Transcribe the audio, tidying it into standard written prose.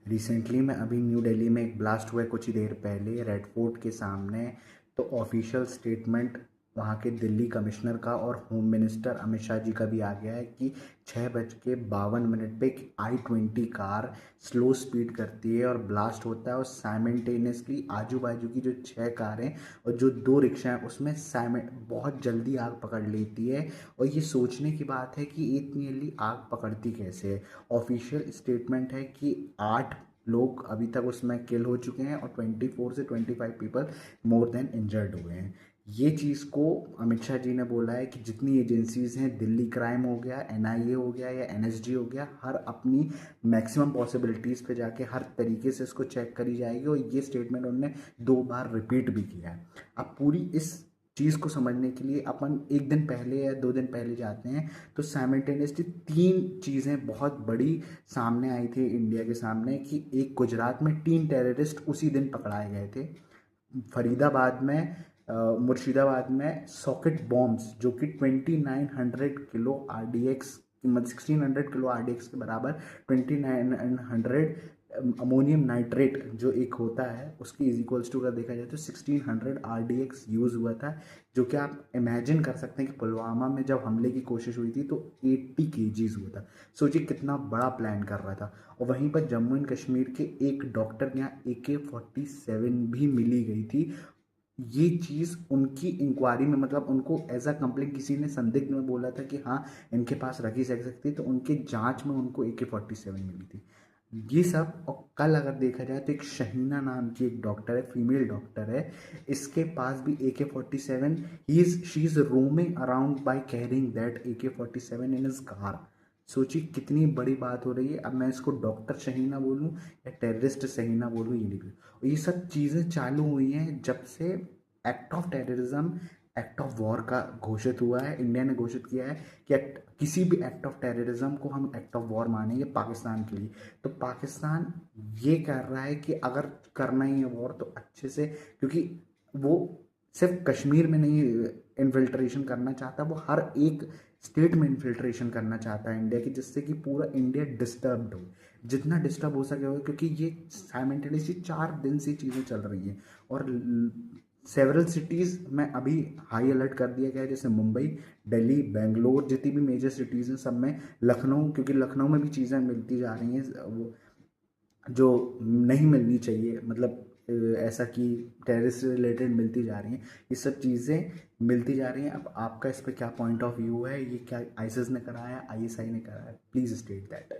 Recently में अभी new Delhi में एक ब्लास्ट हुआ है कुछ ही देर पहले रेड फोर्ट के सामने। तो ऑफिशियल स्टेटमेंट वहाँ के दिल्ली कमिश्नर का और होम मिनिस्टर अमित शाह जी का भी आ गया है कि 6:52 पे एक I-20 कार स्लो स्पीड करती है और ब्लास्ट होता है, और साइमल्टेनियसली आजू बाजू की जो 6 कारें और जो 2 रिक्शा हैं उसमें बहुत जल्दी आग पकड़ लेती है। और ये सोचने की बात है कि इतनी जल्दी आग पकड़ती कैसे है। ऑफिशियल स्टेटमेंट है कि 8 लोग अभी तक उसमें किल हो चुके हैं और 24 से 25 पीपल मोर देन इंजर्ड हुए हैं। ये चीज़ को अमित शाह जी ने बोला है कि जितनी एजेंसीज हैं, दिल्ली क्राइम हो गया, NIA हो गया या NSG हो गया, हर अपनी मैक्सिमम पॉसिबिलिटीज़ पे जाके हर तरीके से इसको चेक करी जाएगी। और ये स्टेटमेंट उन्होंने 2 बार रिपीट भी किया है। अब पूरी इस चीज़ को समझने के लिए अपन एक दिन पहले या 2 दिन पहले जाते हैं, तो साइमल्टेनियसली 3 चीज़ें बहुत बड़ी सामने आई थी इंडिया के सामने कि एक गुजरात में 3 टेररिस्ट उसी दिन पकड़ाए गए थे। फरीदाबाद में मुर्शिदाबाद में सॉकेट बॉम्ब्स जो कि 2900 किलो RDX, मतलब 1600 किलो RDX के बराबर 2900 अमोनियम नाइट्रेट जो एक होता है उसकी इज इक्वल्स टू अगर देखा जाए तो 1600 RDX यूज़ हुआ था। जो कि आप इमेजिन कर सकते हैं कि पुलवामा में जब हमले की कोशिश हुई थी तो 80 kgs हुआ था। सोचिए कितना बड़ा प्लान कर रहा था। और वहीं पर जम्मू एंड कश्मीर के एक डॉक्टर के यहाँ AK-47 भी मिली गई थी। ये चीज़ उनकी इंक्वायरी में, मतलब उनको एज अ कंप्लेंट किसी ने संदिग्ध में बोला था कि हाँ इनके पास रखी जा सकती है, तो उनके जांच में उनको AK-47 मिली थी। ये सब। और कल अगर देखा जाए तो एक शहीना नाम की एक डॉक्टर है, फीमेल डॉक्टर है, इसके पास भी AK-47, she is roaming around by carrying that AK-47 in his car. सोचिए कितनी बड़ी बात हो रही है। अब मैं इसको डॉक्टर शहीना बोलूँ या टेररिस्ट शहीना बोलूँ, ये नहीं। और ये सब चीज़ें चालू हुई हैं जब से act of terrorism, act of war का घोषित हुआ है। इंडिया ने घोषित किया है कि किसी भी एक्ट ऑफ टेररिज्म को हम एक्ट ऑफ वॉर मानेंगे पाकिस्तान के लिए। तो पाकिस्तान ये कर रहा है कि अगर करना ही है वॉर तो अच्छे से, क्योंकि वो सिर्फ कश्मीर में नहीं इन्फिल्ट्रेशन करना चाहता, वो हर एक स्टेट में इन्फिल्ट्रेशन करना चाहता है इंडिया की, जिससे कि पूरा इंडिया डिस्टर्ब्ड हो, जितना डिस्टर्ब हो सके हो। क्योंकि ये साइमल्टेनियसली 4 दिन से चीज़ें चल रही हैं और सेवरल सिटीज़ में अभी हाई अलर्ट कर दिया गया है, जैसे मुंबई, दिल्ली, बेंगलोर, जितनी भी मेजर सिटीज़ हैं सब में, लखनऊ, क्योंकि लखनऊ में भी चीज़ें मिलती जा रही हैं वो जो नहीं मिलनी चाहिए, मतलब ऐसा कि टेररिस्ट से रिलेटेड मिलती जा रही हैं। ये सब चीज़ें मिलती जा रही हैं। अब आपका इस पर क्या पॉइंट ऑफ व्यू है? ये क्या ISIS ने कराया, ISI ने कराया? Please state that.